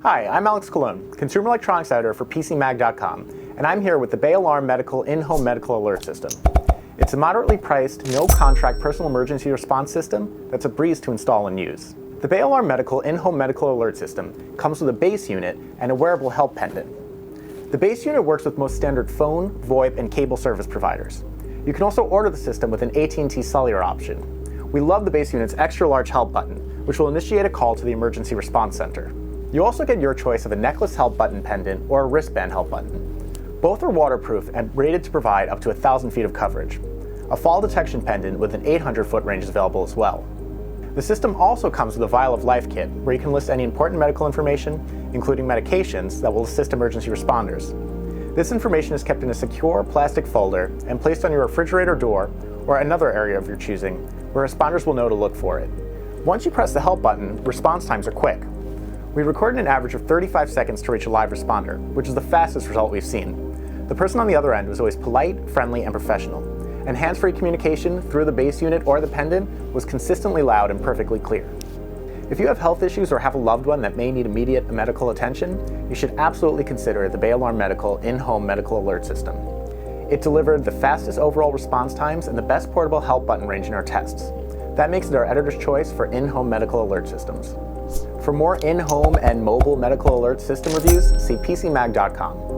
Hi, I'm Alex Colon, Consumer Electronics Editor for PCMag.com, and I'm here with the Bay Alarm Medical In-Home Medical Alert System. It's a moderately priced, no-contract personal emergency response system that's a breeze to install and use. The Bay Alarm Medical In-Home Medical Alert System comes with a base unit and a wearable help pendant. The base unit works with most standard phone, VoIP, and cable service providers. You can also order the system with an AT&T cellular option. We love the base unit's extra-large help button, which will initiate a call to the Emergency Response Center. You also get your choice of a necklace help button pendant or a wristband help button. Both are waterproof and rated to provide up to 1,000 feet of coverage. A fall detection pendant with an 800-foot range is available as well. The system also comes with a Vial of Life kit, where you can list any important medical information, including medications that will assist emergency responders. This information is kept in a secure plastic folder and placed on your refrigerator door or another area of your choosing, where responders will know to look for it. Once you press the help button, response times are quick. We recorded an average of 35 seconds to reach a live responder, which is the fastest result we've seen. The person on the other end was always polite, friendly, and professional, and hands-free communication through the base unit or the pendant was consistently loud and perfectly clear. If you have health issues or have a loved one that may need immediate medical attention, you should absolutely consider the Bay Alarm Medical In-Home Medical Alert System. It delivered the fastest overall response times and the best portable help button range in our tests. That makes it our editor's choice for in-home medical alert systems. For more in-home and mobile medical alert system reviews, see PCMag.com.